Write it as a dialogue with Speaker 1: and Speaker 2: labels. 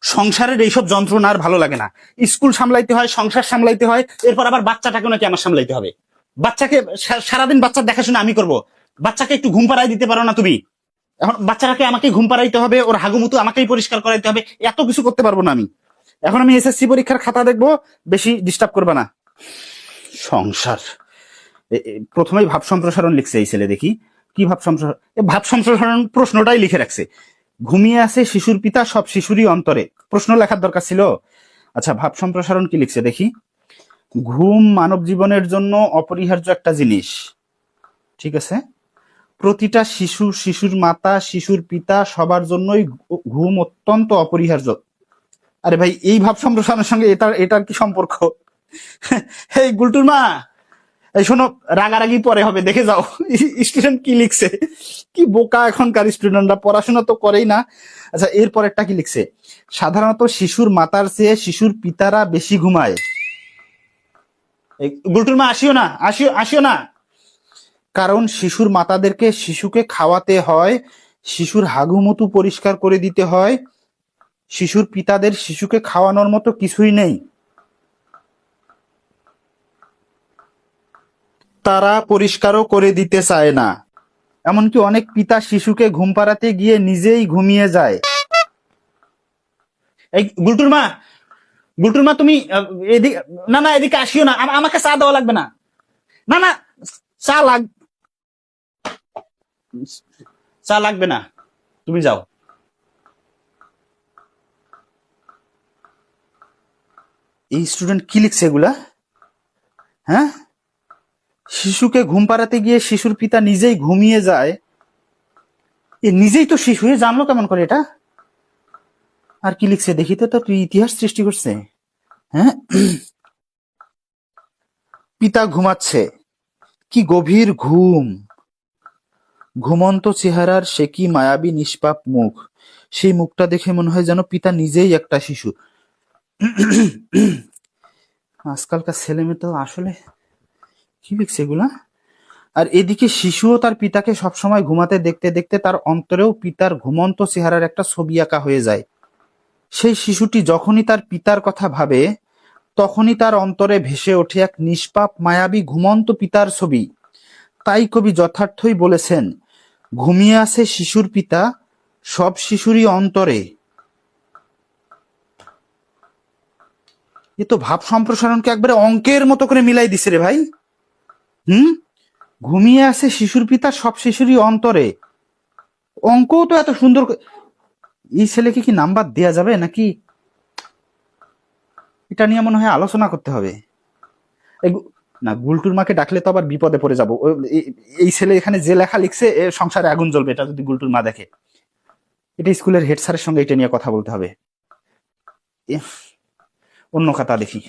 Speaker 1: সংসারের এইসব যন্ত্রণা আর ভালো লাগে না। স্কুল সামলাইতে হয়, সংসার সামলাইতে হয়, এরপর আবার বাচ্চাটাকে নাকি আমার সামলাইতে হবে। বাচ্চাকে সারাদিন বাচ্চার দেখাশোনা আমি করব। বাচ্চাকে একটু ঘুম পাড়াই দিতে পারো না তুমি? এখন বাচ্চাটাকে আমাকে ঘুম পাড়াইতে হবে, ওর হাগুমুতু আমাকেই পরিষ্কার করাইতে হবে, এত কিছু করতে পারবো না আমি। এখন আমি এসএসসি পরীক্ষার খাতা দেখবো, বেশি ডিস্টার্ব করবে না। সংসার প্রথমেই ভাব সম্প্রসারণ লিখছে এই ছেলে, দেখি কি ভাব সম্প্রসারণ। ভাব সম্প্রসারণ প্রশ্নটাই লিখে রাখছে, ঘুমিয়ে আছে শিশুর পিতা সব শিশুরই অন্তরে। প্রশ্ন লেখার দরকার ছিল। আচ্ছা, ভাব সম্প্রসারণ কি লিখছে দেখি। ঘুম মানব জীবনের জন্য অপরিহার্য একটা জিনিস, ঠিক আছে। প্রতিটা শিশু, শিশুর মাতা, শিশুর পিতা সবার জন্যই ঘুম অত্যন্ত অপরিহার্য। আরে ভাই, এই ভাব সম্প্রসারণের সঙ্গে এটার কি সম্পর্ক? এই গুলটুর মা, এই শোনো, রাগারাগি পরে হবে, দেখে যাও স্টুডেন্ট কি লিখছে। কি বোকা এখনকার স্টুডেন্টরা, পড়াশোনা তো করেই না। আচ্ছা, এরপরেরটা কি লিখছে, সাধারণত শিশুর মাতার চেয়ে শিশুর পিতারা বেশি ঘুমায়। গুলটুর মা, আসিও না, আসিও না। কারণ শিশুর মাতাদেরকে শিশুকে খাওয়াতে হয়, শিশুর হাগুমুতু পরিষ্কার করে দিতে হয়, শিশুর পিতাদের শিশুকে খাওয়ানোর মতো কিছুই নেই। তারা পরিষ্কারও করে দিতে চায় না। এমনকি অনেক পিতা শিশুকে ঘুম পাড়াতে গিয়ে নিজেই ঘুমিয়ে যায়। এই গুলটুর মা, তুমি এদিকে, না না, এদিকে আসিও না, আমাকে চা দেওয়া লাগবে না। না না, চা চা লাগবে না, তুমি যাও। এই স্টুডেন্ট কি লিখছে এগুলা? হ্যাঁ, শিশুকে ঘুম পাড়াতে গিয়ে শিশুর পিতা নিজেই ঘুমিয়ে যায়। এ নিজেই তো শিশু, এ জানলো কেমন করে এটা? আর কি লিখছে দেখিতে তো, তুই ইতিহাস সৃষ্টি করছে। হ্যাঁ, পিতা ঘুমাচ্ছে, কি গভীর ঘুম, ঘুমন্ত চেহারার সে কি মায়াবী নিষ্পাপ মুখ, সেই মুখটা দেখে মনে হয় যেন পিতা নিজেই একটা শিশু। আজকালকার ছেলে মেয়ে তো আসলে কি লিখছে এগুলা। আর এদিকে শিশুও তার পিতাকে সবসময় ঘুমাতে দেখতে দেখতে তার অন্তরেও পিতার ঘুমন্ত চেহারার একটা ছবি আঁকা হয়ে যায়। সেই শিশুটি যখনই তার পিতার কথা ভাবে, তখনই তার অন্তরে ভেসে ওঠে এক নিষ্পাপ মায়াবী ঘুমন্ত পিতার ছবি। তাই কবি যথার্থই বলেছেন, ঘুমিয়ে আছে শিশুর পিতা সব শিশুরই অন্তরে। এ তো ভাব সম্প্রসারণকে একবারে অঙ্কের মতো করে মিলাই দিছে রে ভাই। ঘুমিয়ে আছে শিশুর পিতা সব শিশুরই অন্তরে, অঙ্কও তো এত সুন্দর। এই ছেলেকে কি নাম্বার দেয়া যাবে নাকি? এটা নিয়ে মনে হয় আলোচনা করতে হবে। না, গুলটুর মাকে ডাকলে তো আবার বিপদে পড়ে যাবো। এই ছেলে এখানে যে লেখা লিখছে, এর সংসারে আগুন জ্বলবে এটা যদি গুলটুর মা দেখে। এটা স্কুলের হেড স্যারের সঙ্গে এটা নিয়ে কথা বলতে হবে। অন্য খাতা দেখি।